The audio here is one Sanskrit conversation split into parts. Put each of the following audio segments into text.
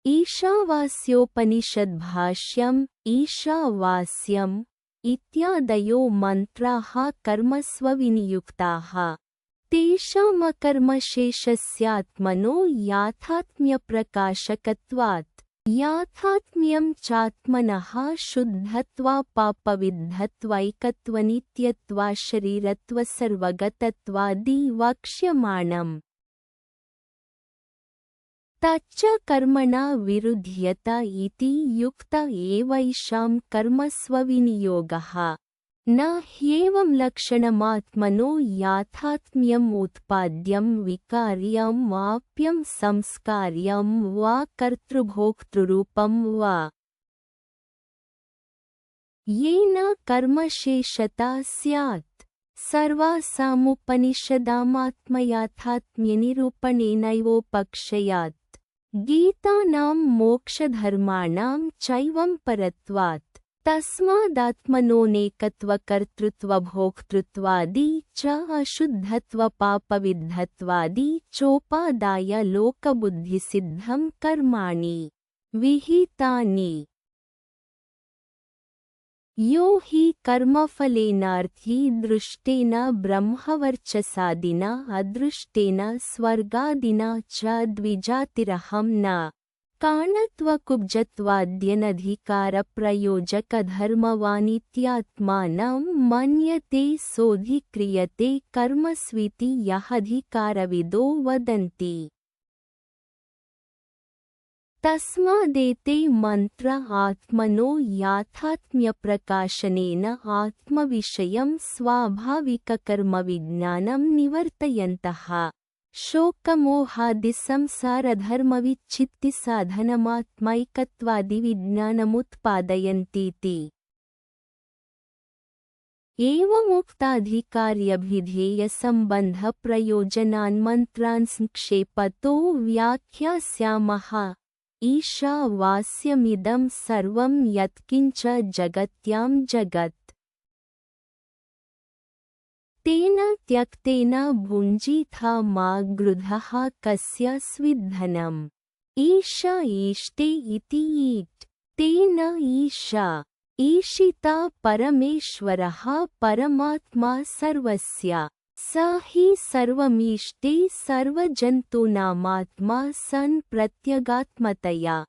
ईशावास्योपनिषद्भाष्यम् ईशावास्यम् इत्यादयो मन्त्राः कर्मस्वविनियुक्ताः। तेषामकर्मशेषस्यात्मनो याथात्म्यप्रकाशकत्वात्। याथात्म्यं चात्मनः शुद्धत्वापापविद्धत्वैकत्वनित्यत्वाशरीरत्वसर्वगतत्वादि वक्ष्यमाणम्। तच्च कर्मणा विरुध्यत इति युक्त एवैषां कर्मस्वविनियोगः। न ह्येवं लक्षणमात्मनो याथात्म्यम् उत्पाद्यं विकार्यं वाप्यं संस्कार्यं वा कर्तृभोक्तृरूपं वा। येन कर्मशेषता स्यात्। सर्वासामुपनिषदामात्मयाथात्म्यनिरूपणेनैवोपक्षयात्। गीतानां मोक्षधर्माणां चैवं परत्वात्। तस्मादात्मनोनेकत्वकर्तृत्वभोक्तृत्वादि च अशुद्धत्वपापविद्धत्वादि चोपादाय लोकबुद्धिसिद्धं कर्माणि विहितानि। यो हि कर्मफलेनार्थी दृष्टेन ब्रह्मवर्चसादिना अदृष्टेन स्वर्गादिना च द्विजातिरहं न कारणत्वकुब्जत्वाद्यनधिकारप्रयोजकधर्मवानित्यात्मानं मन्यते सोऽधिक्रियते कर्मस्वीति यः अधिकारविदो वदन्ति। तस्मादेते मन्त्र आत्मनो याथात्म्यप्रकाशनेन आत्मविषयं स्वाभाविककर्मविज्ञानं निवर्तयन्तः शोकमोहादिसंसारधर्मविच्छित्तिसाधनमात्मैकत्वादिविज्ञानमुत्पादयन्तीति। एवमुक्ताधिकार्यभिधेयसम्बन्धप्रयोजनान् मन्त्रान् संक्षेपतो व्याख्यास्यामः। ईशावास्यमिदं सर्वं यत्किञ्च जगत्यां जगत्। तेन त्यक्तेन भुञ्जीथा मा गृधः कस्य स्विद्धनम्। ईश ईष्टे इति ईट्। तेन ईशा ईशिता परमेश्वरः परमात्मा सर्वस्य। स हि सर्वमीष्टे सर्वजन्तूनामात्मा सन् प्रत्यगात्मतया।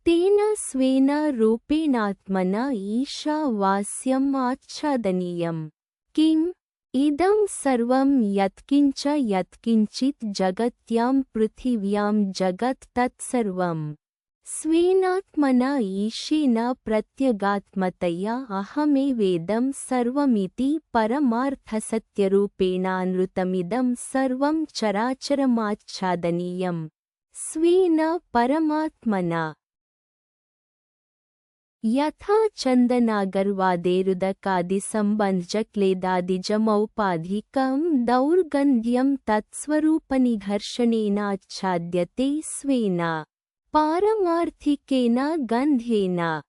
तेन स्वेन रूपेणात्मना ईशावास्यम् आच्छादनीयम्। किम् इदं सर्वं यत्किञ्च यत्किञ्चित् जगत्यां पृथिव्यां जगत् तत्सर्वं स्वेनात्मना ईशेन प्रत्यगात्मतया अहमेवेदं सर्वमिति परमार्थसत्यरूपेणानृतमिदं सर्वं चराचरमाच्छादनीयम् स्वेन परमात्मना। यथा चन्दनागर्वादेरुदकादिसम्बन्धजक्लेदादिजमौपाधिकं दौर्गन्ध्यं तत्स्वरूपनिघर्षणेनाच्छाद्यते स्वेन पारमार्थिकेन गन्ध्येन।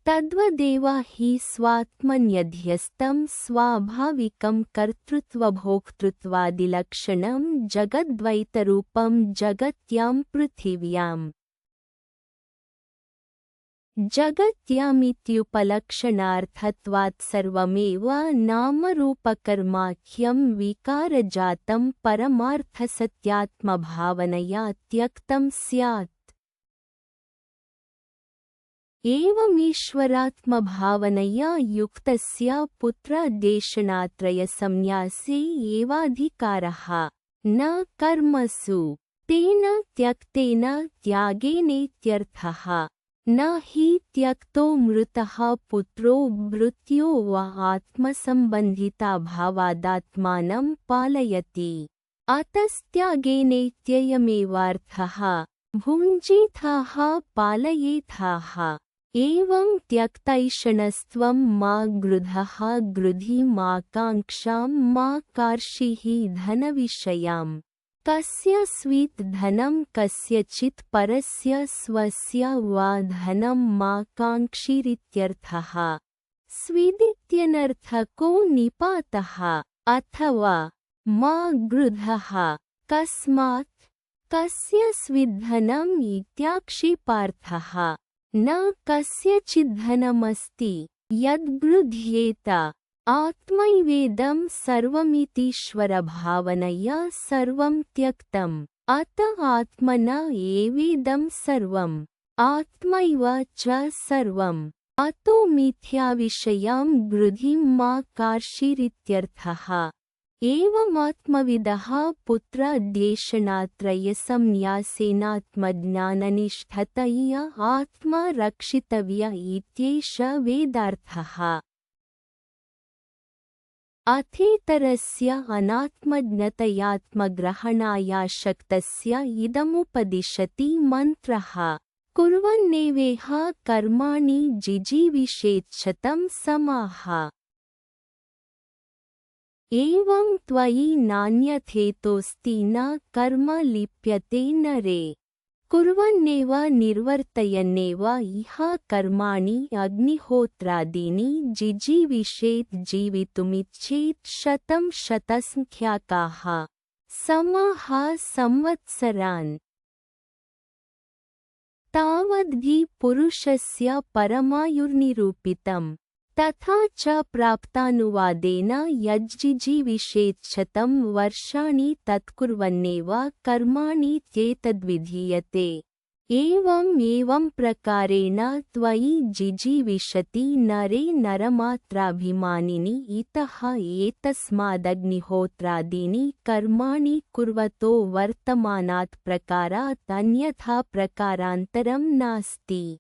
तद्वदेव हि स्वात्मन्यध्यस्तं स्वाभाविकं कर्तृत्वभोक्तृत्वादिलक्षणं जगद्द्वैतरूपं जगत्यां पृथिव्याम्। जगत्यामित्युपलक्षणार्थत्वात् सर्वमेव नामरूपकर्माख्यं विकारजातं परमार्थसत्यात्मभावनया त्यक्तं स्यात्। एवमीश्वरात्मभावनया युक्तस्य पुत्रदेशनात्रयसंन्यासे एवाधिकारः न कर्मसु। तेन त्यक्तेन त्यागेनेत्यर्थः। न हि त्यक्तो मृतः पुत्रो मृत्यो वा आत्मसम्बन्धिताभावादात्मानं पालयति। अतस्त्यागेनेत्ययमेवार्थः। भुञ्जीथाः पालयेथाः। एवं त्यक्तैषणस्त्वं मा गृधः गृधी मा काङ्क्षां मा कार्षीः धनविषयाम्। कस्य स्वीत् धनं कस्यचित् परस्य स्वस्य वा धनं मा काङ्क्षीरित्यर्थः। स्वीदित्यनर्थको निपातः। अथवा मा गृधः कस्मात् कस्य स्विद्धनम् इत्याक्षेपार्थः। न कस्यचिद्धनमस्ति यद्गृह्येत। आत्मैवेदं सर्वमितीश्वरभावनया सर्वं त्यक्तम्। अत आत्मना एवेदं सर्वम्। आत्मैव च सर्वम्। अतो मिथ्याविषयां गृधिं मा कार्षीरित्यर्थः। एवमात्मविदः पुत्रद्वेषणात्रयसंन्यासेनात्मज्ञाननिष्ठतया आत्मा रक्षितव्य इत्येष वेदार्थः। अथेतरस्य अनात्मज्ञतयात्मग्रहणायाशक्तस्य इदमुपदिशति मन्त्रः। कुर्वन्नेवेह कर्माणि जिजीविषेच्छतं समाह। एवं त्वयि नान्यथेतोऽस्ति न कर्म लिप्यते नरे। कुर्वन्नेव निर्वर्तयन्नेव इह कर्माणि अग्निहोत्रादीनि जिजीविषेत् जीवितुमिच्छेत् शतं शतसंख्याकाः समाः संवत्सरान्। तावद्धि पुरुषस्य परमायुर्निरूपितम्। तथा च प्राप्तानुवादेन यज्जिजीविषेच्छतं वर्षाणि तत्कुर्वन्नेव कर्माणीत्येतद्विधीयते। एवं प्रकारेण त्वयि जिजीविषति नरे नरमात्राभिमानिनि इतः एतस्मादग्निहोत्रादीनि कर्माणि कुर्वतो वर्तमानात् प्रकारात् अन्यथा प्रकारान्तरं नास्ति।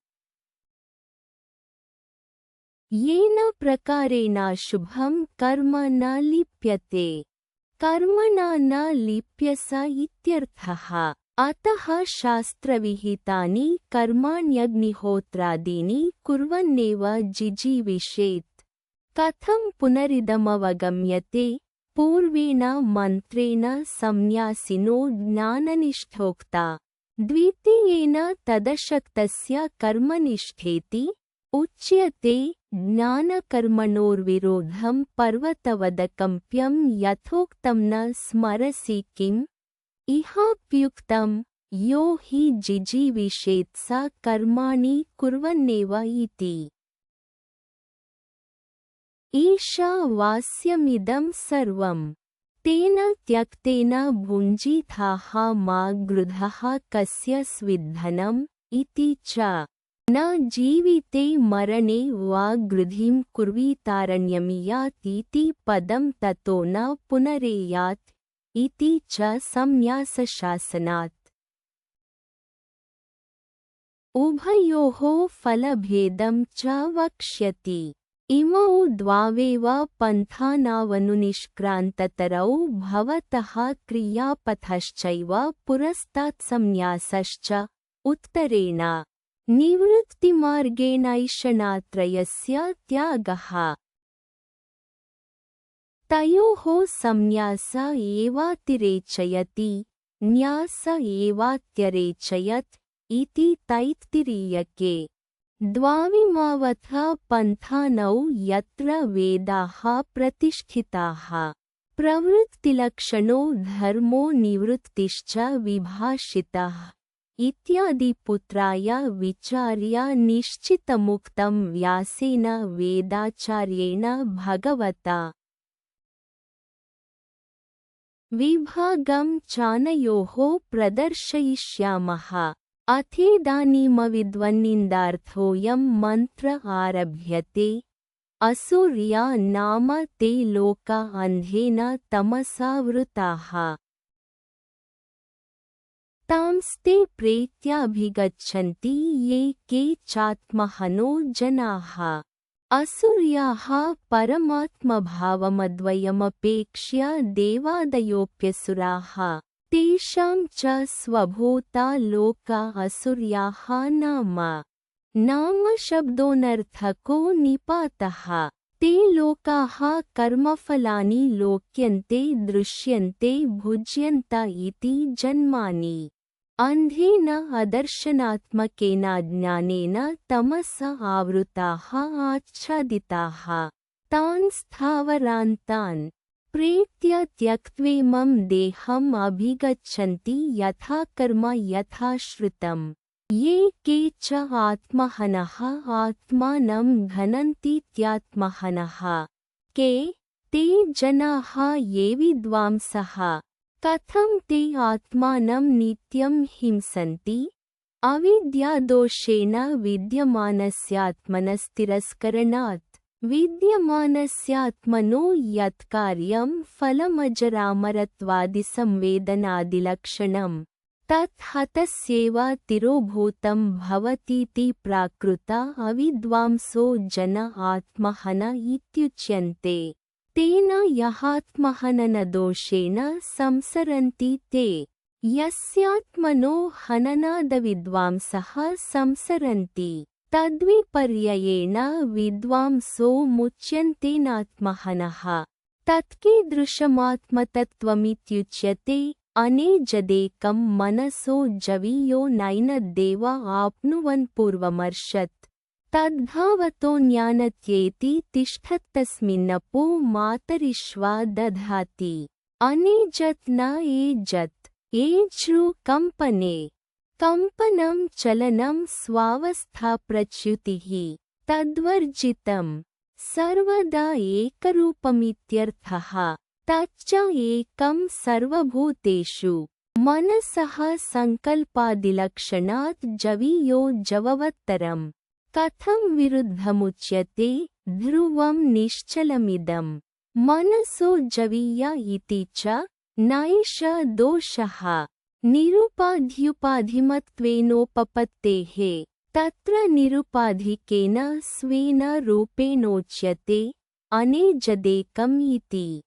येन प्रकारेणाशुभं कर्म न लिप्यते कर्मणा न लिप्यस इत्यर्थः। अतः शास्त्रविहितानि कर्माण्यग्निहोत्रादीनि कुर्वन्नेव जिजीविषेत्। कथं पुनरिदमवगम्यते? पूर्वेण मन्त्रेण संन्यासिनो ज्ञाननिष्ठोक्ता। द्वितीयेन तदशक्तस्य कर्मनिष्ठेति उच्यते। ज्ञानकर्मणोर्विरोधं पर्वतवदकम्प्यं यथोक्तं न स्मरसि किम्? इहाप्युक्तं यो हि जिजीविषेत् स कर्माणि कुर्वन्नेव इति। ईशावास्यमिदं सर्वं तेन त्यक्तेन भुञ्जीथाः मा गृधः कस्य स्विद्धनम् इति च। न जीविते मरणे वा गृधिं कुर्वीतारण्यमियात् इति पदं ततो न पुनरेयात् इति च संन्यासशासनात्। उभयोः फलभेदं च वक्ष्यति। इमौ द्वावेव पन्थानावनुनिष्क्रान्ततरौ भवतः क्रियापथश्चैव पुरस्तात्संन्यासश्च उत्तरेण। निवृत्तिमार्गेणैषणात्रयस्य त्यागः। तयोः संन्यास एवातिरेचयति न्यास एवात्यरेचयत् इति तैत्तिरीयके। द्वाविमावथ पन्थानौ यत्र वेदाः प्रतिष्ठिताः। प्रवृत्तिलक्षणो धर्मो निवृत्तिश्च विभाषितः इत्यादि पुत्राय विचार्य निश्चितमुक्तं व्यासेन वेदाचार्येण भगवता। विभागं चानयोः प्रदर्शयिष्यामः। अथेदानीमविद्वन्निन्दार्थोऽयं मन्त्र आरभ्यते। असुर्या नाम ते लोका अन्धेन तमसावृताः। तांस्ते प्रेत्याभिगच्छन्ति ये के चात्महनो जनाः। असुर्याः परमात्मभावमद्वयमपेक्ष्य देवादयोऽप्यसुराः। तेषां च स्वभूता लोका असुर्याः नाम। नाम शब्दोऽनर्थको निपातः। ते लोकाः कर्मफलानि लोक्यन्ते दृश्यन्ते भुज्यन्त इति जन्मानि। अन्धेन अदर्शनात्मकेनाज्ञानेन तमसा आवृताः आच्छादिताः। तान् स्थावरान्तान् प्रेत्य त्यक्त्वेमं देहम् अभिगच्छन्ति यथा कर्म यथा श्रुतम्। ये के च आत्महनः आत्मानं घनन्तीत्यात्महनः। के ते जनाः ये विद्वांसः कथं ते आत्मानं नित्यं हिंसन्ति। अविद्यादोषेण विद्यमानस्यात्मनस्तिरस्करणात् विद्यमानस्यात्मनो यत्कार्यं फलमजरामरत्वादिसंवेदनादिलक्षणं तत् हतस्येव तिरोभूतं भवतीति प्राकृता अविद्वांसो जन आत्महन इत्युच्यन्ते। तेन यहात्महननदोषेण संसरन्ति ते यस्यात्मनो हननादविद्वांसः संसरन्ति तद्विपर्ययेण विद्वांसो मुच्यन्तेनात्महनः। तत्कीदृशमात्मतत्त्वमित्युच्यते अनेजदेकं मनसो जवीयो नैनद्देव आप्नुवन् पूर्वमर्षत् तद्भावतो ज्ञानत्येति तिष्ठत्तस्मिन्नपो मातरिश्वा दधाति। अनेजत् न एजत् एज्रु कम्पने कम्पनं चलनं स्वावस्था प्रच्युतिः तद्वर्जितं सर्वदा एकरूपमित्यर्थः। तच्च एकं सर्वभूतेषु मनसः संकल्पादिलक्षणात् जवीयो जववत्तरम् कथं विरुद्धमुच्यते। ध्रुवं निश्चलमिदं मनसो जवीय इति च नैष दोषः निरुपाध्युपाधिमत्वेनोपपत्तेः। तत्र निरुपाधिकेन स्वेन रूपेणोच्यते अनेजदेकम् इति।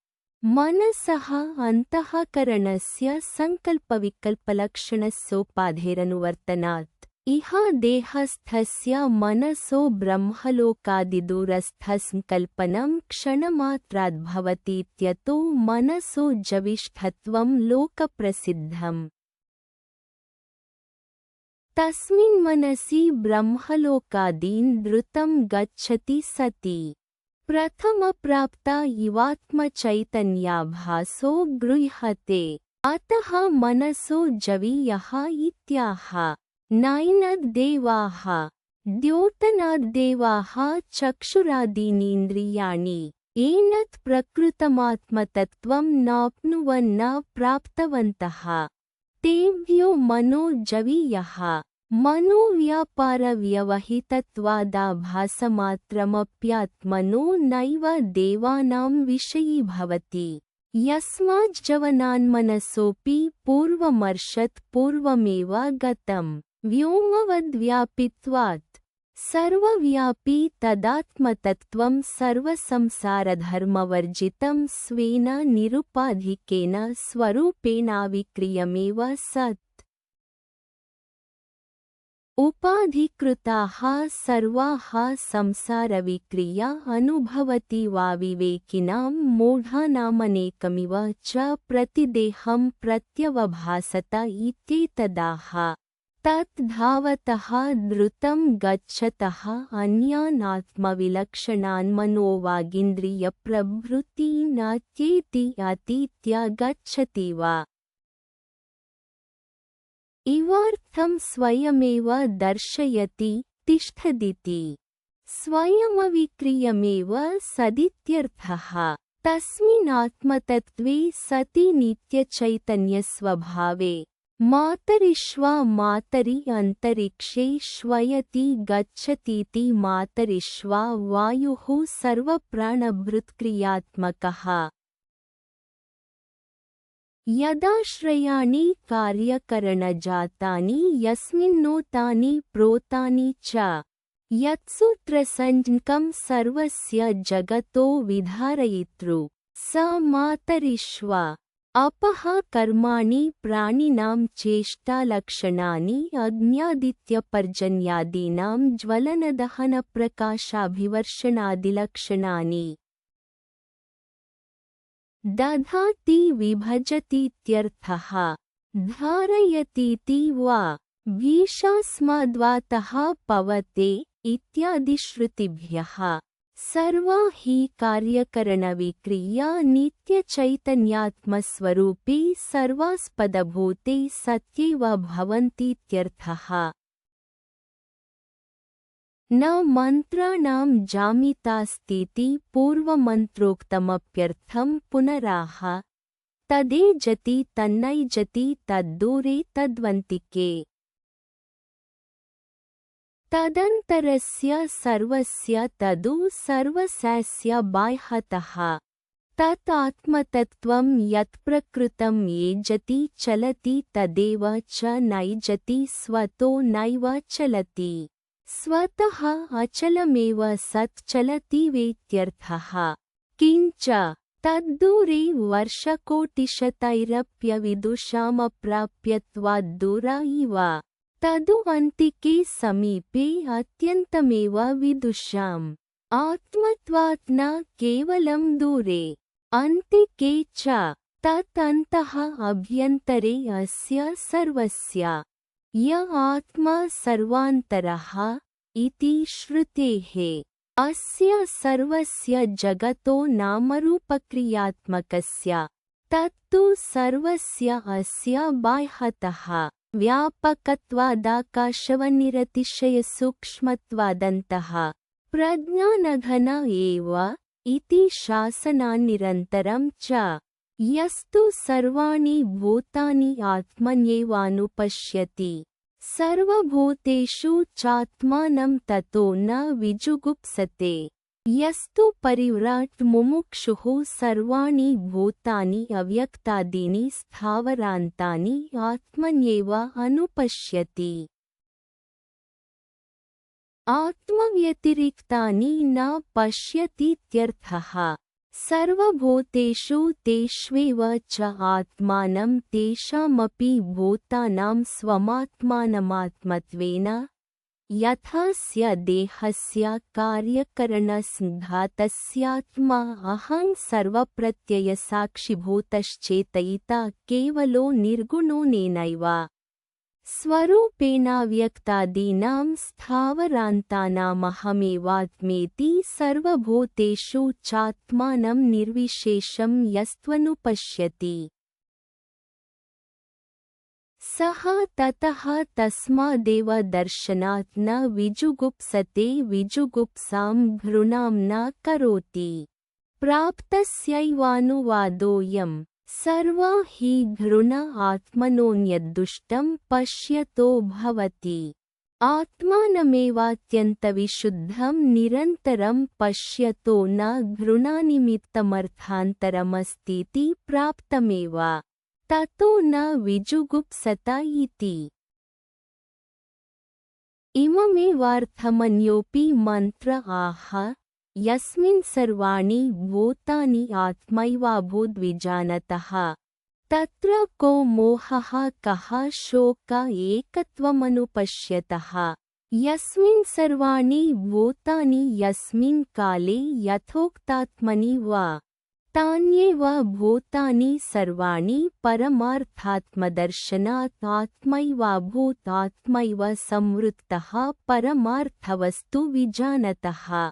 मनसः अन्तःकरणस्य संकल्पविकल्पलक्षणस्योपाधेरनुवर्तनात् इह देहस्थस्य मनसो ब्रह्मलोकादिदूरस्थसंकल्पनं क्षणमात्राद्भवतीत्यतो मनसो जविष्ठत्वं लोकप्रसिद्धम्। तस्मिन्मनसि ब्रह्मलोकादीन् द्रुतं गच्छति सति प्रथमप्राप्ता इवात्मचैतन्याभासो गृह्यते। अतः मनसो जवीयः इत्याह। नैनद्देवाः द्योतनाद्देवाः चक्षुरादीनीन्द्रियाणि येनत् प्रकृतमात्मतत्त्वं नाप्नुवन्न प्राप्तवन्तः तेभ्यो मनो जवीयः। मनोव्यापारव्यवहितत्वादाभासमात्रमप्यात्मनो नैव देवानां विषयी भवति। यस्माज्जवनान्मनसोऽपि पूर्वमर्षत् पूर्वमेव गतं व्योमवद्व्यापित्वात् सर्वव्यापी तदात्मतत्त्वं सर्वसंसारधर्मवर्जितं स्वेन निरुपाधिकेन स्वरूपेणाविक्रियमेव सत्। उपाधिकृताः सर्वाः संसारविक्रिया अनुभवति वा विवेकिनां मूढानामनेकमिव च प्रतिदेहं प्रत्यवभासत इत्येतदाह। तत् धावतः द्रुतं गच्छतः अन्यान् आत्मविलक्षणान् मनोवागिन्द्रियप्रभृतीनात्येति अतीत्य गच्छति वा। इवार्थं स्वयमेव दर्शयति तिष्ठदिति। स्वयमविक्रियमेव सदित्यर्थः। तस्मिन्नात्मतत्त्वे सति नित्यचैतन्यस्वभावे मातरिश्वा मातरि अन्तरिक्षे श्वयति गच्छतीति मातरिश्वा वायुः सर्वप्राणभृत्क्रियात्मकः। यदाश्रयाणि कार्यकरणजातानि यस्मिन्नोतानि प्रोतानि च यत्सूत्रसञ्ज्ञकं सर्वस्य जगतो विधारयितृ स मातरिश्वा। अपः कर्माणि प्राणिनां चेष्टालक्षणानि अग्न्यादित्यपर्जन्यादीनां ज्वलनदहनप्रकाशाभिवर्षणादिलक्षणानि दधाति विभजतीत्यर्थः। धारयतीति वा। भीषास्माद्वातः पवते इत्यादिश्रुतिभ्यः सर्वा हि कार्यकरणविक्रिया नित्यचैतन्यात्मस्वरूपी सर्वास्पदभूते सत्यैव भवन्तीत्यर्थः। न मन्त्राणां जामितास्तीति पूर्वमन्त्रोक्तमप्यर्थं पुनराह। तदेजति तन्नैजति तद्दूरे तद्वन्तिके। तदन्तरस्य सर्वस्य तदु सर्वस्यास्य बाह्यतः। तत् आत्मतत्त्वं यत्प्रकृतं येजति चलति तदेव च नैजति स्वतो नैव चलति। स्वतः अचलमेव सत् चलति वेत्यर्थः। किञ्च तद्दूरे वर्षकोटिशतैरप्यविदुषामप्राप्यत्वाद्दूरा इव। तदु अन्तिके समीपे अत्यन्तमेव विदुषाम्। आत्मत्वात् न केवलं दूरे। अन्तिके च तत् अन्तः अभ्यन्तरे अस्य सर्वस्य। य आत्मा सर्वान्तरः इति श्रुतेः। अस्य सर्वस्य जगतो नामरूपक्रियात्मकस्य। तत्तु सर्वस्य अस्य बाह्यतः व्यापकत्वादाकाशवन्निरतिशयसूक्ष्मत्वादन्तः प्रज्ञानघन एव इति शासनान्निरन्तरं च। यस्तु सर्वाणि भूतानि आत्मन्येवानुपश्यति सर्वभूतेषु चात्मानं ततो न विजुगुप्सते। यस्तु परिव्राट् मुमुक्षुः सर्वाणि भूतानि अव्यक्तादीनि स्थावरान्तानि आत्मन्येव अनुपश्यति। आत्मव्यतिरिक्तानि न पश्यतीत्यर्थः। सर्वभूतेषु तेष्वेव च आत्मानं तेषामपि भूतानां स्वमात्मानमात्मत्वेन। यथा स्य देहस्य कार्यकरणसङ्घातस्यात्मा अहं सर्वप्रत्ययसाक्षिभूतश्चेतयिता केवलो निर्गुणोऽनेनैव स्वरूपेणाव्यक्तादीनां स्थावरान्तानामहमेवात्मेति सर्वभूतेषु चात्मानं निर्विशेषं यस्त्वनुपश्यति। सः ततः तस्मादेव दर्शनात् न विजुगुप्सते विजुगुप्सां घृणां न करोति। प्राप्तस्यैवानुवादोऽयम्। सर्वा हि घृणा आत्मनोऽन्यद्दुष्टं पश्यतो भवति। आत्मानमेवात्यन्तविशुद्धं निरन्तरं पश्यतो न घृणानिमित्तमर्थान्तरमस्तीति प्राप्तमेव। ततो न विजुगुप्सत इति। इममेवार्थमन्योऽपि मन्त्र आह। यस्मिन् सर्वाणि भूतानि आत्मैवाभूद्विजानतः। तत्र को मोहः कः शोक एकत्वमनुपश्यतः। यस्मिन् सर्वाणि भूतानि यस्मिन् काले यथोक्तात्मनि वा। तान्येव भूतानि सर्वाणि परमार्थात्मदर्शनात् आत्मैवाभूत् आत्मैव संवृत्तः परमार्थवस्तु विजानतः।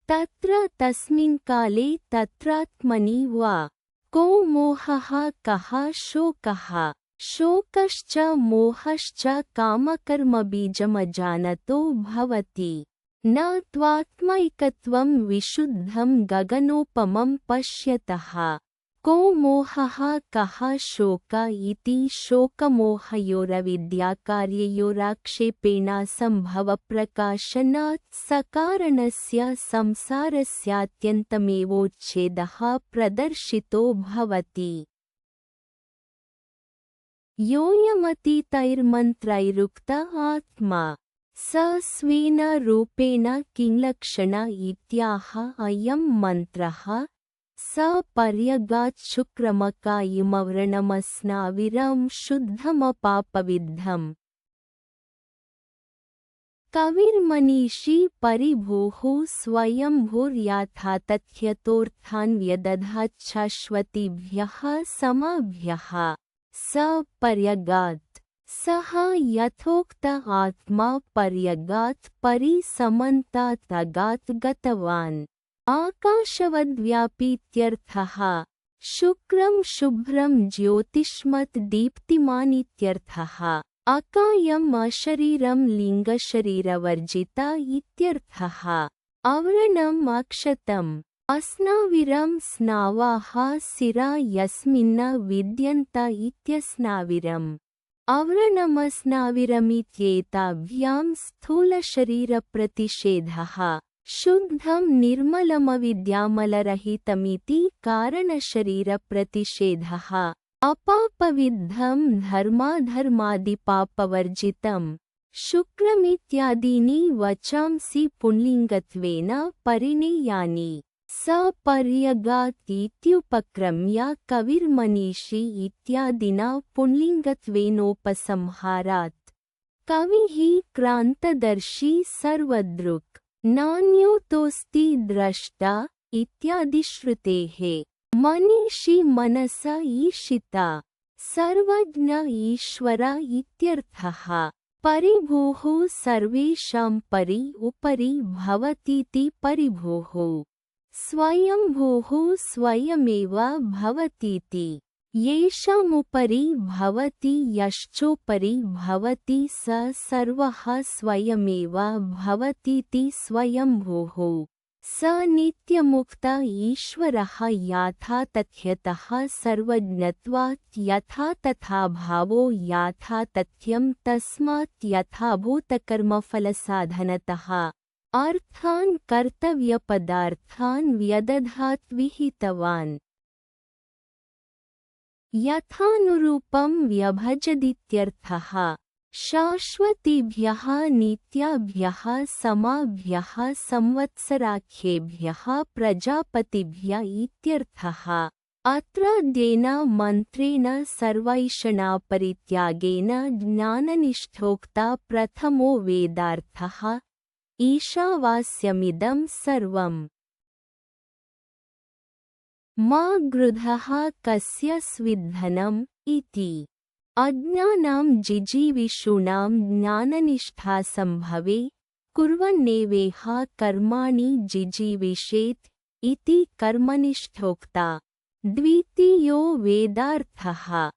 तत्र तस्मिन् काले तत्रात्मनि वा। को मोहः कः शोकः। शोकश्च मोहश्च कामकर्मबीजमजानतो भवति। न त्वात्मैकत्वं विशुद्धं गगनोपमं पश्यतः। को मोहः कः शोक इति शोकमोहयोरविद्याकार्ययोराक्षेपेणासम्भवप्रकाशनात् सकारणस्य संसारस्यात्यन्तमेवोच्छेदः प्रदर्शितो भवति। योऽयमतीतैर्मन्त्रैरुक्त आत्मा स स्वेन रूपेण किंलक्षण इत्याह अयं मन्त्रः। स पर्यगाच्छुक्रमकायिमव्रणमस्नाविरं शुद्धमपापविद्धम्। कविर्मनीषी परिभूः स्वयंभूर्याथातथ्यतोऽर्थान् व्यदधाच्छाश्वतीभ्यः समाभ्यः। स पर्यगात् सः यथोक्त आत्मा पर्यगात् परिसमन्तात् गतवान्। आकाशवद्व्यापीत्यर्थः। शुक्रं शुभ्रं ज्योतिष्मत् दीप्तिमानित्यर्थः। अकायम् अशरीरं लिङ्गशरीरवर्जिता इत्यर्थः। अव्रणम् अक्षतम्। अस्नाविरं स्नावाः सिरा यस्मिन्न विद्यन्त इत्यस्नाविरम्। अव्रणमस्नाविरमित्येताभ्यां स्थूलशरीरप्रतिषेधः। शुद्धं निर्मलमविद्यामलरहितमिति कारणशरीरप्रतिषेधः। अपापविद्धं धर्माधर्मादिपापवर्जितम्। शुक्रमित्यादीनि वचांसि पुंलिङ्गत्वेन परिणेयानि। सपर्यगात् इत्युपक्रम्य कविर्मनीषी इत्यादिना पुंलिङ्गत्वेनोपसंहारात्। कविः क्रान्तदर्शी सर्वदृक्। नान्योतोऽस्ति द्रष्टा इत्यादिश्रुतेः। मनीषी मनस ईशिता। सर्वज्ञ ईश्वर इत्यर्थः। परिभूः सर्वेषां परि उपरि भवतीति परिभूः। स्वयंभूः स्वयमेव भवतीति। येषामुपरि भवति यश्चोपरि भवति स सर्वः स्वयमेव भवतीति स्वयंभूः। स नित्यमुक्त ईश्वरः यथा तथ्यतः सर्वज्ञत्वात् यथा तथा भावो यथा तथ्यं तस्मात् यथाभूतकर्मफलसाधनतः अर्थान् कर्तव्यपदार्थान् व्यदधात् विहितवान्। यथानुरूपं व्यभजदित्यर्थः। शाश्वतीभ्यः नित्याभ्यः समाभ्यः संवत्सराख्येभ्यः प्रजापतिभ्य इत्यर्थः। अत्राद्येन मन्त्रेण सर्वैषणापरित्यागेन ज्ञाननिष्ठोक्ता प्रथमो वेदार्थः। ईशावास्यमिदं सर्वम्। मा गृधः कस्य स्विद्धनम् इति। अज्ञानां जिजीविषूणां ज्ञाननिष्ठासम्भवे कुर्वन्नेवेह कर्माणि जिजीविषेत् इति कर्मनिष्ठोक्ता। द्वितीयो वेदार्थः।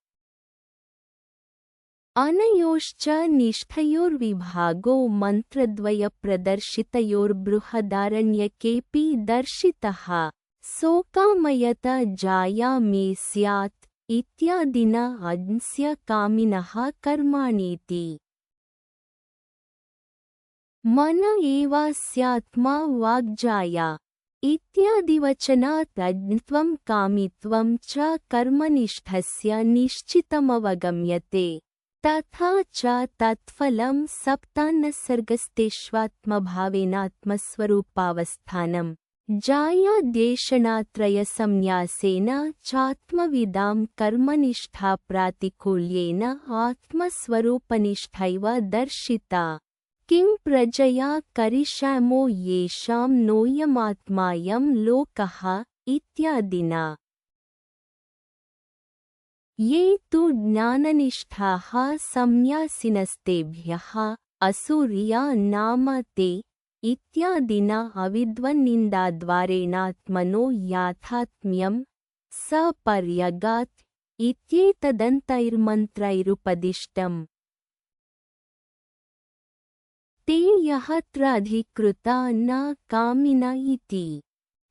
अनयोश्च निष्ठयोर्विभागो मन्त्रद्वयप्रदर्शितयोर्बृहदारण्यकेऽपि दर्शितः। सोकामयत जाया मे स्यात् इत्यादिना अज्ञस्य कामिनः कर्माणीति। मन एवास्यात्मा वाग्जाया इत्यादिवचनात् अज्ञत्वं कामित्वं च कर्मनिष्ठस्य निश्चितमवगम्यते। तथा च तत्फलं सप्तान्नसर्गस्तेष्वात्मभावेनात्मस्वरूपावस्थानम्। जायाद्येषणात्रयसंन्यासेन चात्मविदां कर्मनिष्ठा प्रातिकूल्येन आत्मस्वरूपनिष्ठैव दर्शिता। किं प्रजया करिष्यामो येषां नोऽयमात्मायं लोकः इत्यादिना। ये तु ज्ञाननिष्ठाः संन्यासिनस्तेभ्यः असूर्या नाम ते इत्यादिना अविद्वन्निन्दाद्वारेणात्मनो याथात्म्यं सपर्यगात् इत्येतदन्तैर्मन्त्रैरुपदिष्टम्। ते यत्र न कामिन इति।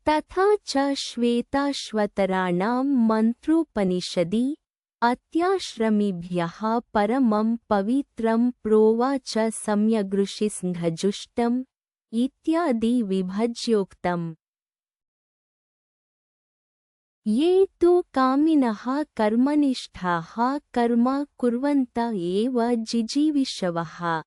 तथा च श्वेताश्वतराणां मन्त्रोपनिषदि अत्याश्रमिभ्यः परमं पवित्रं प्रोवाच सम्यग्ऋषिसिंहजुष्टम् इत्यादि विभज्योक्तम्। ये तु कामिनः कर्मनिष्ठाः कर्म कुर्वन्त एव जिजीविषवः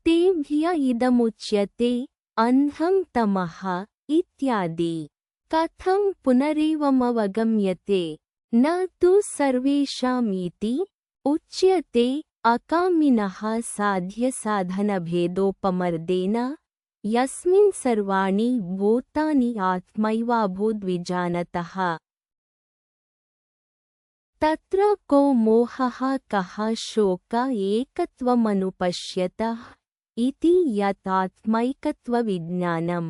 तेभ्य इदमुच्यते अन्धं तमः इत्यादि। कथं पुनरेवमवगम्यते न तु सर्वेषामिति उच्यते अकामिनः साध्यसाधनभेदोपमर्देन यस्मिन् सर्वाणि भूतानि आत्मैवाभूद्विजानतः। तत्र को मोहः कः शोक एकत्वमनुपश्यतः इति यतात्मैकत्वविज्ञानम्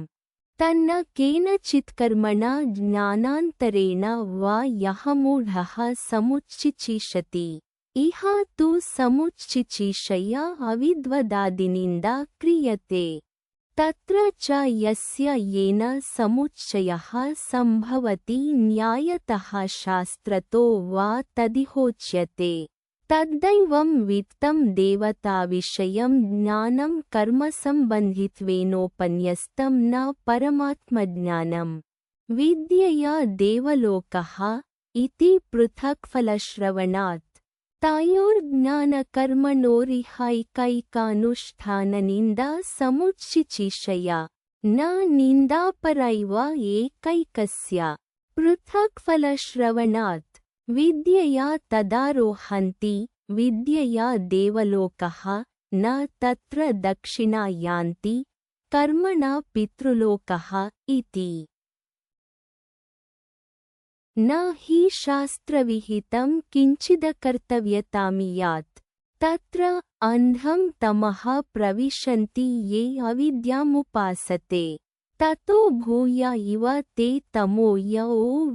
तन्न केनचित् कर्मणा ज्ञानान्तरेण वा यः मूढः समुच्चिचिषति इह तु समुच्चिचिषया अविद्वदादिनिन्दा क्रियते तत्र च यस्य येन समुच्चयः सम्भवति न्यायतः शास्त्रतो वा तदिहोच्यते तद्दैवं वित्तं देवताविषयं ज्ञानं कर्मसम्बन्धित्वेनोपन्यस्तं न परमात्मज्ञानम् विद्यया देवलोकः इति पृथक्फलश्रवणात् तयोर्ज्ञानकर्मणोरिहैकैकानुष्ठाननिन्दा समुच्चिचिषया न निन्दापरैव एकैकस्य पृथक्फलश्रवणात् विद्यया तदारोहन्ति विद्यया देवलोकः न तत्र दक्षिणा यान्ति कर्मणा पितृलोकः इति न हि शास्त्रविहितं किञ्चिदकर्तव्यतामियात् तत्र अन्धं तमः प्रविशन्ति ये अविद्यामुपासते ततो भूय इव ते तमो यो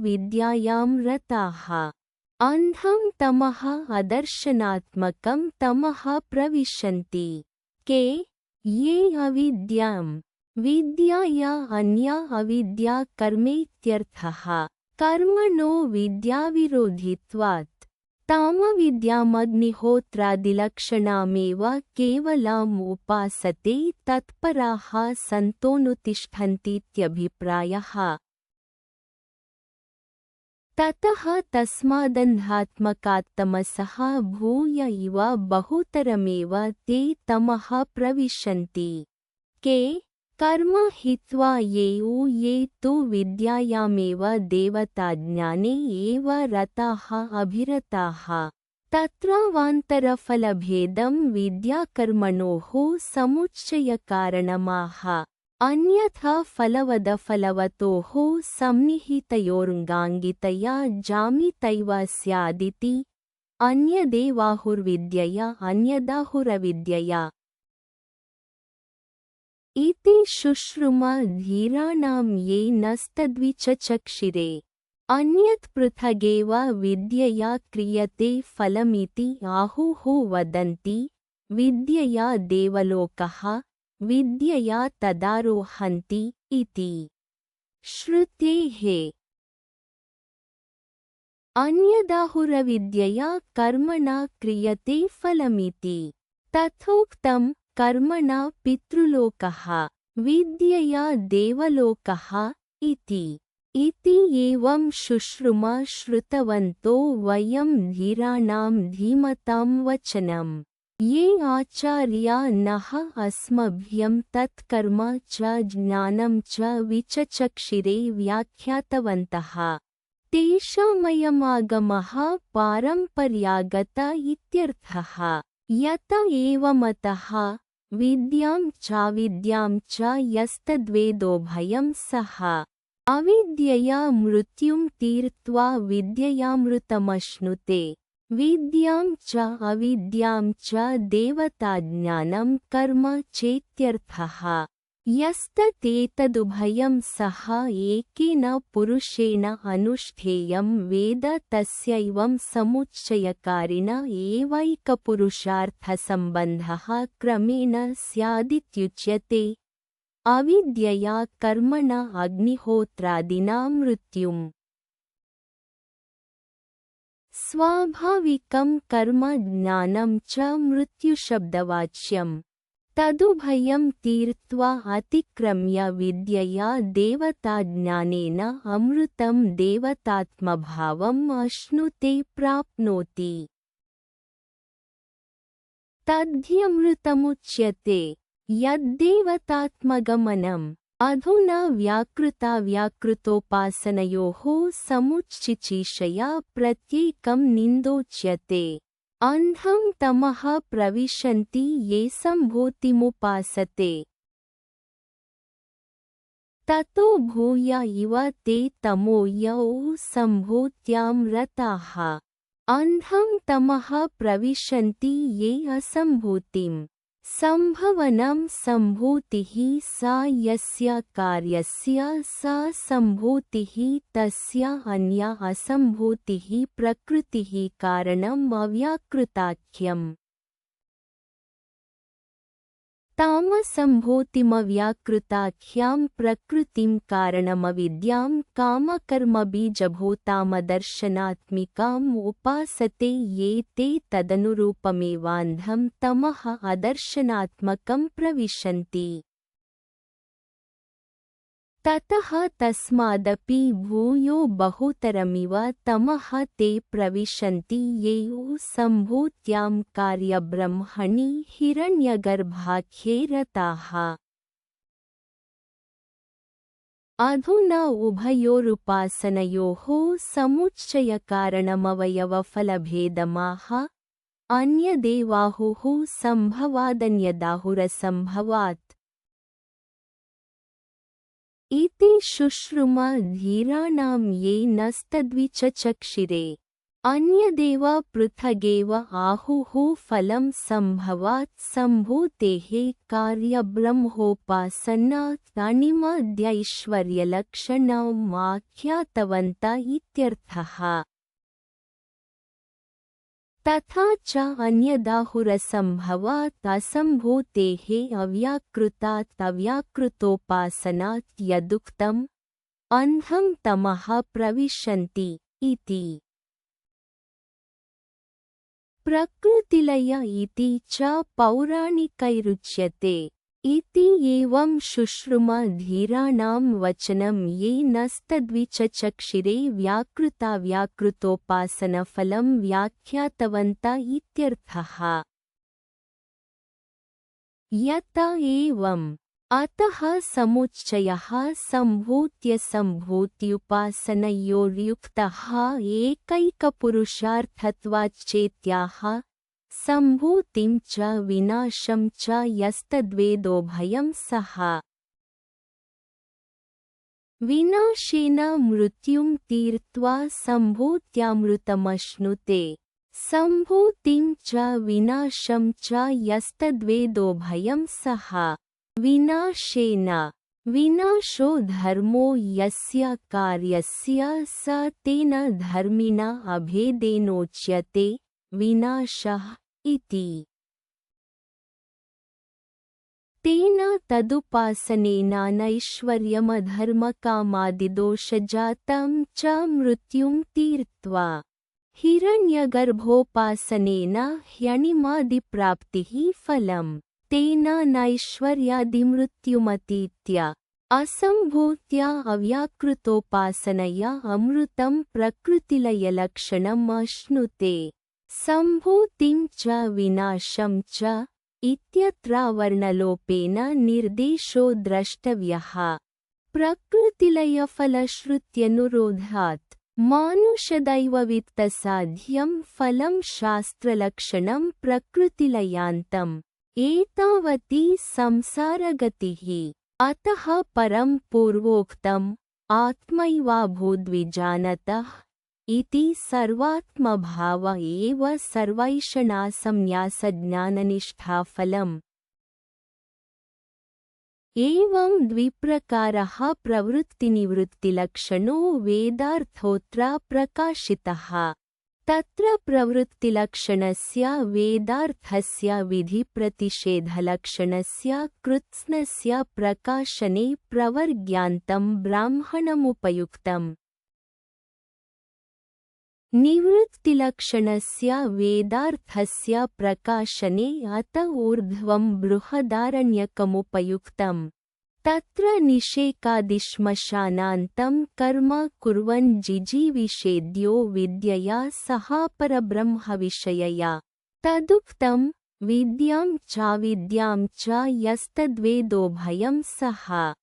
विद्यायां रताः अन्धं तमः अदर्शनात्मकं तमः प्रविशन्ति के ये अविद्यां विद्याया अन्या अविद्या कर्मेत्यर्थः कर्मणो विद्याविरोधित्वात् तामविद्यामग्निहोत्रादिलक्षणामेव केवलमुपासते तत्पराः सन्तोऽनुतिष्ठन्तीत्यभिप्रायः ततः तस्मादन्धात्मकात्तमसः भूय इव बहुतरमेव ते तमः प्रविशन्ति के कर्म हित्वा ये तु विद्यायामेव देवताज्ञाने एव रताः अभिरताः तत्रावान्तरफलभेदं विद्याकर्मणोः समुच्चयकारणमाह अन्यथा फलवदफलवतोः संनिहितयोर्गाङ्गितया जामितैव स्यादिति अन्यदेवाहुर्विद्यया अन्यदाहुरविद्यया इति शुश्रुम धीराणां ये नस्तद्विचचक्षिरे अन्यत् पृथगेव विद्यया क्रियते फलमिति आहुः वदन्ति विद्यया देवलोकः विद्यया तदारोहन्ति इति श्रुतेः अन्यदाहुरविद्यया कर्मणा क्रियते फलमिति तथोक्तं कर्मणा पितृलोकः विद्यया देवलोकः इति एवं शुश्रुम श्रुतवन्तो वयं धीराणां धीमतां वचनम् ये आचार्या नः अस्मभ्यं तत्कर्म च ज्ञानं च विचचक्षिरे व्याख्यातवन्तः तेषामयमागमः पारम्पर्यागत इत्यर्थः यत एवमतः विद्यां चाविद्यां च यस्तद्वेदोभयं सः अविद्यया मृत्युं तीर्त्वा विद्ययामृतमश्नुते विद्यां च अविद्यां च देवताज्ञानं कर्म चेत्यर्थः यस्ततेतदुभयं सः एकेन पुरुषेण अनुष्ठेयं वेद तस्यैवं समुच्चयकारिण एवैकपुरुषार्थसम्बन्धः क्रमेण स्यादित्युच्यते अविद्यया कर्मणा अग्निहोत्रादिना मृत्युम् स्वाभाविकं कर्म ज्ञानं च मृत्युशब्दवाच्यम् तदुभयं तीर्त्वा अतिक्रम्य विद्यया देवताज्ञानेन अमृतं देवतात्मभावम् अश्नुते प्राप्नोति तद्ध्यमृतमुच्यते यद्देवतात्मगमनम् अधुना व्याकृताव्याकृतोपासनयोः समुच्चिचिषया प्रत्येकं निन्दोच्यते अन्धं तमः प्रविशन्ति ये सम्भूतिमुपासते ततो भूय इव ते तमो यौ सम्भूत्यां रताः अंधं तमः प्रविशन्ति ये असम्भूतिम् सम्भवनं सम्भूतिः सा यस्य कार्यस्य सा सम्भूतिः तस्य अन्या असम्भूतिः प्रकृतिः कारणम् अव्याकृताख्यम् तामसम्भूतिमव्याकृताख्यां प्रकृतिं कारणमविद्यां कामकर्मबीजभूतामदर्शनात्मिकाम् उपासते ये ते तदनुरूपमेवान्धं तमः अदर्शनात्मकं प्रविशन्ति। ततः तस्मादपि भूयो बहुतरमिव तमः ते प्रविशन्ति ये सम्भूत्यां कार्यब्रह्मणि हिरण्यगर्भाख्ये रताः। अधुना उभयोरुपासनयोः समुच्चयकारणमवयवफलभेदमाह अन्यदेवाहुः सम्भवादन्यदाहुरसम्भवात् इति शुश्रुम धीराणां ये नस्तद्विचचक्षिरे। अन्यदेव पृथगेव आहुः फलं सम्भवात् सम्भूतेः कार्यब्रह्मोपासनात् अणिमाद्यैश्वर्यलक्षणम् आख्यातवन्त इत्यर्थः। तथा च अन्यदाहुरसम्भवात् असम्भूतेः अव्याकृतात् अव्याकृतोपासनात् यदुक्तम् अन्धं तमः प्रविशन्ति इति। प्रकृतिलय इति च पौराणिकैरुच्यते इति एवं शुश्रुम धीराणां वचनं ये नस्तद्विचचक्षिरे व्याकृताव्याकृतोपासनफलं व्याख्यातवन्त इत्यर्थः। यत एवम् अतः समुच्चयः सम्भूत्यसम्भूत्युपासनयोर्युक्तः एकैकपुरुषार्थत्वाच्चेत्याह सम्भूतिं च विनाशं च यस्तद्वेदोभयं सः विनाशेन मृत्युं तीर्त्वा सम्भूत्यामृतमश्नुते सम्भूतिं च विनाशं च यस्तद्वेदोभयं सः विनाशेन विनाशो धर्मो यस्य कार्यस्य स तेन धर्मिणा अभेदेनोच्यते विनाशः इति। तेन तदुपासनेनानैश्वर्यमधर्मकामादिदोषजातं च मृत्युं तीर्त्वा हिरण्यगर्भोपासनेन ह्यणिमादिप्राप्तिः फलम् तेन नैश्वर्यादिमृत्युमतीत्य असम्भूत्या अव्याकृतोपासनया अमृतं प्रकृतिलयलक्षणम् अश्नुते सम्भूतिं च विनाशं च इत्यत्रावर्णलोपेन निर्देशो द्रष्टव्यः। प्रकृतिलयफलश्रुत्यनुरोधात् मानुषदैववित्तसाध्यं फलं शास्त्रलक्षणं प्रकृतिलयान्तम् एतावती संसारगतिः। अतः परं पूर्वोक्तम् आत्मैवाभूद्विजानतः इति सर्वात्मभाव एव सर्वैषणासंन्यासज्ञाननिष्ठाफलम्। एवं द्विप्रकारः प्रवृत्तिनिवृत्तिलक्षणो वेदार्थोऽत्र प्रकाशितः। तत्र प्रवृत्तिलक्षणस्य वेदार्थस्य विधिप्रतिषेधलक्षणस्य कृत्स्नस्य प्रकाशने प्रवर्ग्यान्तं ब्राह्मणमुपयुक्तम्। निवृत्तिलक्षणस्य वेदार्थस्य प्रकाशने अत ऊर्ध्वं बृहदारण्यकमुपयुक्तम्। तत्र निषेकादिश्मशानान्तं कर्म कुर्वन् जिजीविषेद्यो विद्यया सह परब्रह्मविषयया तदुक्तं विद्यां चाविद्यां च यस्तद्वेदोभयं सः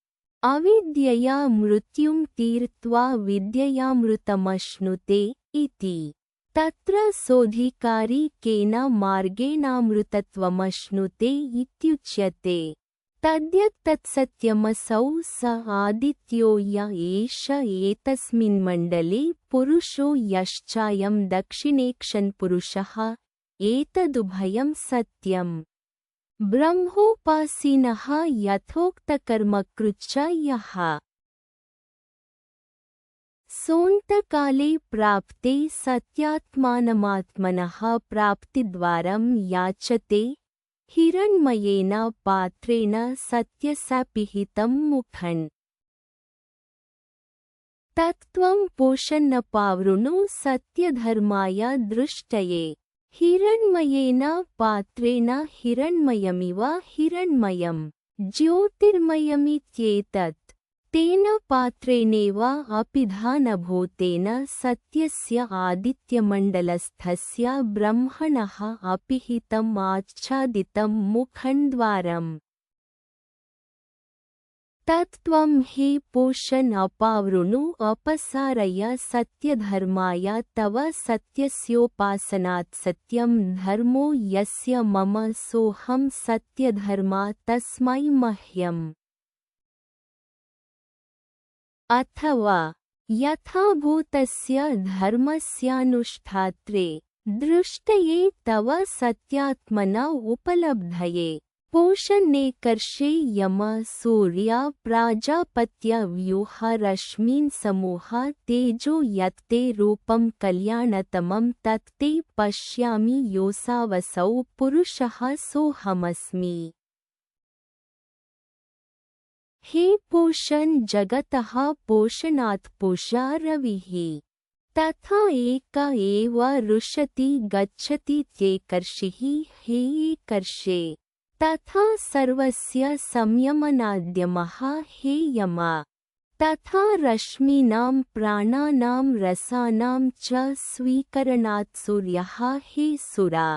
अविद्यया मृत्युं तीर्त्वा विद्ययामृतमश्नुते इति। तत्र सोऽधिकारी केन मार्गेणामृतत्वमश्नुते इत्युच्यते। तद्यत्तत्सत्यमसौ स आदित्यो य एष एतस्मिन्मण्डले पुरुषो यश्चायं दक्षिणेक्षन्पुरुषः एतदुभयं सत्यम्। ब्रह्मोपासिनः यथोक्तकर्मकृच्च यः सोऽन्तकाले प्राप्ते सत्यात्मानमात्मनः प्राप्तिद्वारं याचते हिरण्मयेन पात्रेण सत्यसापिहितं मुखं तत्त्वं पोषन्नपावृणु सत्यधर्माय दृष्टये। हिरण्मयेन पात्रेण हिरण्मयमिव हिरण्मयं ज्योतिर्मयमित्येतत् तेन पात्रेणेव अपिधानभूतेन सत्यस्य आदित्यमण्डलस्थस्य ब्रह्मणः अपिहितम् आच्छादितं मुखं द्वारम् तत्त्वं हि पोषन् अपावृणु अपसारय सत्यधर्माय तव सत्यस्योपासनात् सत्यं धर्मो यस्य मम सोऽहं सत्यधर्मा तस्मै मह्यम्। अथवा यथाभूतस्य धर्मस्यानुष्ठात्रे दृष्टये तव सत्यात्मन उपलब्धये पोषणे कर्षे यम सूर्य प्राजापत्य व्यूह रश्मीन् समूह तेजो यत्ते रूपं कल्याणतमं तत्ते पश्यामि योऽसावसौ पुरुषः सोऽहमस्मि। हे पोषन् जगतः पोषणात् पूषा रविः तथा एक एव रुशति गच्छति त्येकर्षिः हे कर्षे तथा सर्वस्य संयमनाद्यमः हे यम तथा रश्मीनां प्राणानां रसानां च स्वीकरणात् सूर्यः हे सुरा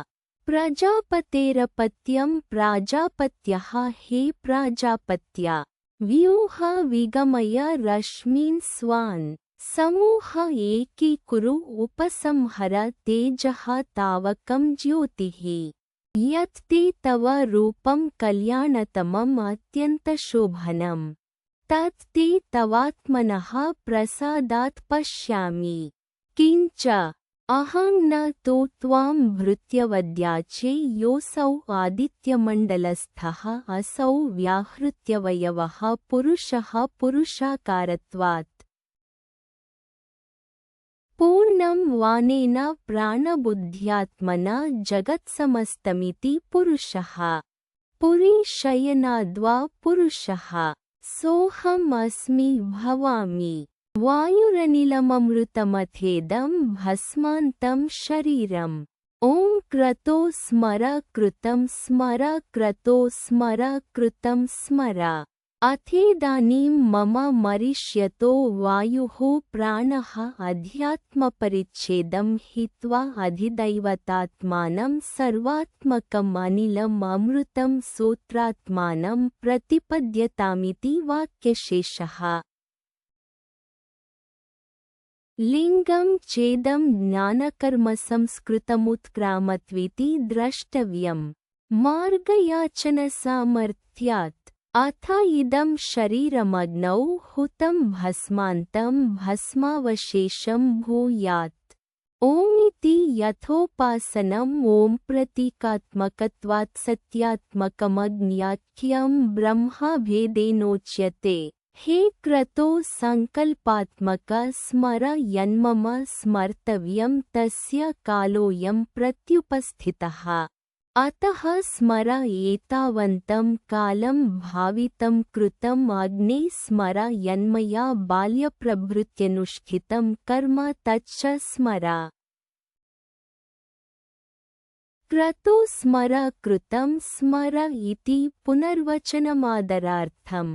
प्रजापतेरपत्यं प्राजापत्यः हे प्राजापत्या व्यूह विगमय रश्मीन् स्वान् समूह एकीकुरु उपसंहर तेजः तावकं ज्योतिः यत्ते तव रूपं कल्याणतमम् अत्यन्तशोभनम् तत्ते तवात्मनः प्रसादात् पश्यामि। किञ्च अहं न तो त्वां भृत्यवद्याचे योऽसौ आदित्यमण्डलस्थः असौ व्याहृत्यवयवः पुरुषः पुरुषाकारत्वात् पूर्णं वानेन प्राणबुद्ध्यात्मना जगत्समस्तमिति पुरुषः पुरी शयनाद्वा पुरुषः सोऽहम् अस्मि भवामि वायुरनिलममृतमथेदं भस्मान्तं शरीरम् ॐ क्रतो स्मर कृतं स्मर क्रतो स्मर कृतं स्मर अथेदानीं मम मरिष्यतो वायुः प्राणः अध्यात्मपरिच्छेदं हित्वा अधिदैवतात्मानं सर्वात्मकम् अनिलम् अमृतं सोत्रात्मानं प्रतिपद्यतामिति वाक्यशेषः। लिङ्गं चेदं ज्ञानकर्मसंस्कृतमुत्क्रामत्विति द्रष्टव्यम् मार्गयाचनसामर्थ्यात् अथ इदं शरीरमग्नौ हुतं भस्मान्तं भस्मावशेषं भूयात् ओमिति यथोपासनम् ॐ प्रतीकात्मकत्वात् सत्यात्मकमग्न्याख्यं ब्रह्मभेदेनोच्यते। हे क्रतो संकल्पात्मक स्मर यन्मम स्मर्तव्यं तस्य कालोऽयं प्रत्युपस्थितः अतः स्मर एतावन्तं कालं भावितं कृतं अग्ने स्मर यन्मया बाल्यप्रभृत्यनुष्ठितं कर्म तच्च स्मर। क्रतो स्मर कृतं स्मर इति पुनर्वचनमादरार्थम्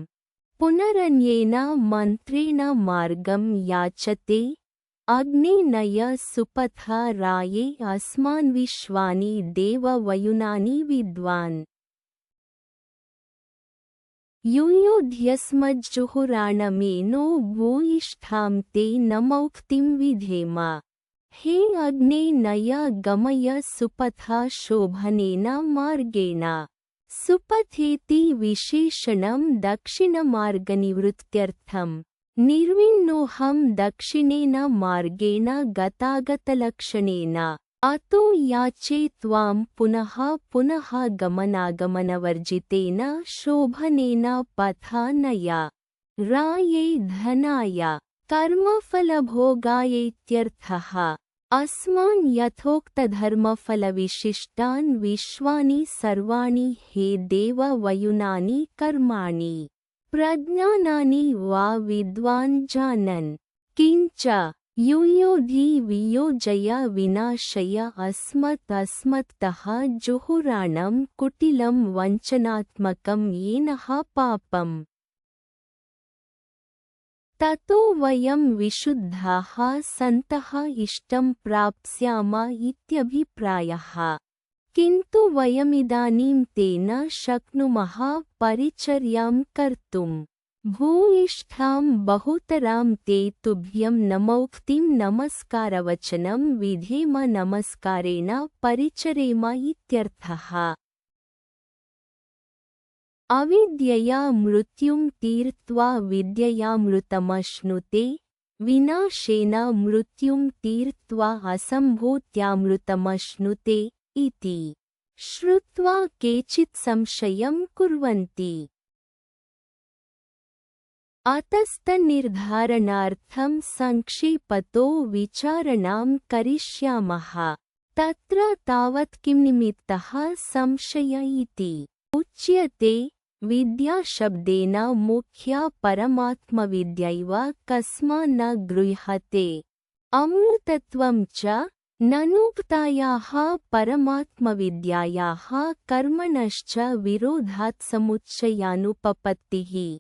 पुनरन्येन मन्त्रेण मार्गं याचते अग्ने नय सुपथा राये अस्मान् विश्वानि देव वयुनानि विद्वान् युयोध्यस्मज्जुहुराणमेनो भूयिष्ठां ते नमौक्तिं विधेम। हे अग्ने नय गमय सुपथा शोभनेन मार्गेण सुपथेति विशेषणं दक्षिणमार्गनिवृत्त्यर्थम्। निर्विण्णोऽहं दक्षिणेन मार्गेण गतागतलक्षणेन। अतो याचे त्वां पुनः पुनः गमनागमनवर्जितेन शोभनेन पथा नय। राये धनाय कर्मफलभोगायेत्यर्थः। अस्मान् यथोक्तधर्मफलविशिष्टान् विश्वानि सर्वाणि हे देव वयुनानि कर्माणि प्रज्ञानानि वा विद्वान् जानन्। किञ्च युयोधि वियोजय विनाशय अस्मत्तः जुहुराणं कुटिलं वञ्चनात्मकं येनः पापम्। ततो वयं विशुद्धाः सन्तः इष्टं प्राप्स्याम इत्यभिप्रायः। किन्तु वयमिदानीं तेन शक्नुमः परिचर्यां कर्तुम्। भूयिष्ठां बहुतरां ते तुभ्यं नमौक्तिं नमस्कारवचनं विधेम नमस्कारेण परिचरेम इत्यर्थः। अविद्यया मृत्युं तीर्त्वा विद्ययामृतमश्नुते। विनाशेन मृत्युं तीर्त्वा असम्भूत्यामृतमश्नुते इति श्रुत्वा केचित् संशयं कुर्वन्ति। अतस्तन्निर्धारणार्थं संक्षेपतो विचारणां करिष्यामः। तत्र तावत् किं निमित्तः संशय इति उच्यते। विद्याशब्देन मुख्या परमात्मविद्यैव कस्मान्न गृह्यते। अमृतत्वं च ननुक्तायाः परमात्मविद्यायाः कर्मणश्च विरोधात्समुच्चयानुपपत्तिः।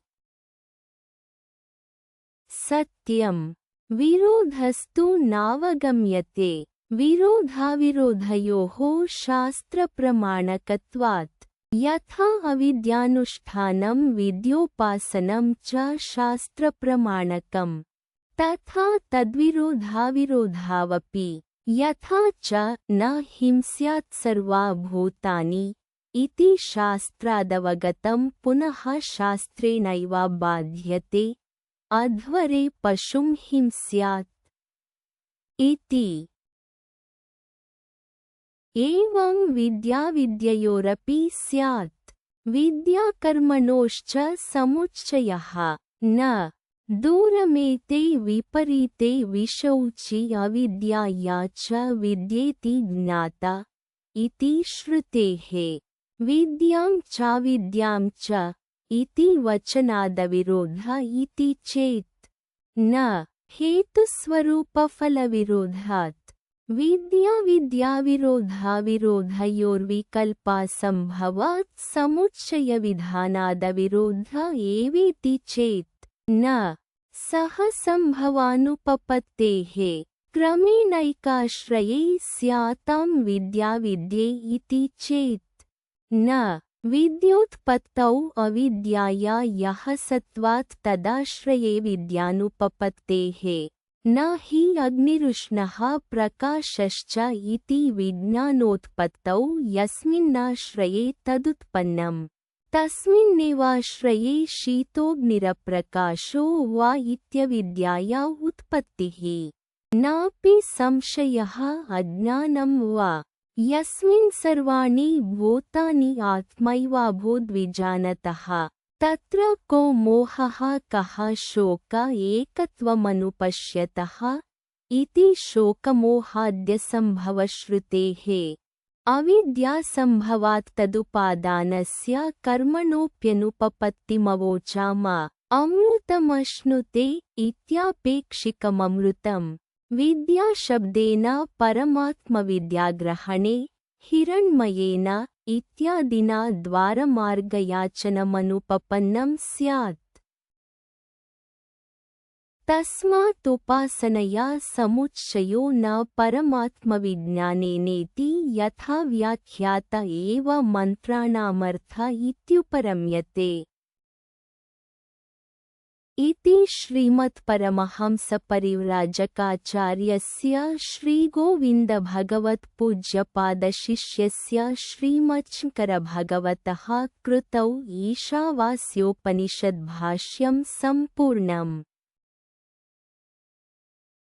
सत्यं विरोधस्तु नावगम्यते। विरोधाविरोधयोः शास्त्रप्रमाणकत्वात्। यथा अविद्यानुष्ठानं विद्योपासनं च शास्त्रप्रमाणकम्, तथा तद्विरोधाविरोधावपि। यथा च न हिंस्यात् सर्वा भूतानि इति शास्त्रादवगतं पुनः शास्त्रेणैव बाध्यते। अध्वरे पशुं हिंस्यात् इति। एवं विद्याविद्ययोरपि स्यात्। विद्याकर्मणोश्च समुच्चयः न दूरमेते विपरीते विषौचि अविद्याया च विद्येति ज्ञाता इति श्रुतेः। विद्यां चाविद्यां च इति वचनादविरोध इति चेत् न हेतुस्वरूपफलविरोधात्। विद्याविद्याविरोधाविरोधयोर्विकल्पासम्भवात् समुच्चयविधानादविरोध एवेति चेत् न सह सम्भवानुपपत्तेः। क्रमेणैकाश्रये स्यातां विद्याविद्ये इति चेत् न विद्योत्पत्तौ अविद्याया यः सत्त्वात् तदाश्रये विद्यानुपपत्तेः। न हि अग्निरुष्णः प्रकाशश्च इति विज्ञानोत्पत्तौ यस्मिन्नाश्रये तदुत्पन्नम् तस्मिन्नेवाश्रये शीतोऽग्निरप्रकाशो वा इत्यविद्याया उत्पत्तिः। नापि संशयः अज्ञानं वा। यस्मिन् सर्वाणि भूतानि आत्मैवाभूद्विजानतः तत्र को मोहः कः शोक एकत्वमनुपश्यतः इति शोकमोहाद्यसम्भवश्रुतेः। अविद्यासम्भवात् तदुपादानस्य कर्मणोऽप्यनुपपत्तिमवोचाम। अमृतमश्नुते इत्यापेक्षिकममृतम्। विद्याशब्देन परमात्मविद्याग्रहणे हिरण्मयेन इत्यादिना द्वारमार्गयाचनमनुपपन्नं स्यात्। तस्मात् समुच्चयो न परमात्मविज्ञानेनेति यथा व्याख्यात एव मन्त्राणामर्थ इत्युपरम्यते। इति श्रीमत्परमहंसपरिव्राजकाचार्यस्य श्रीगोविन्दभगवत्पूज्यपादशिष्यस्य श्रीमच्छङ्करभगवतः कृतौ ईशावास्योपनिषद्भाष्यं सम्पूर्णम्।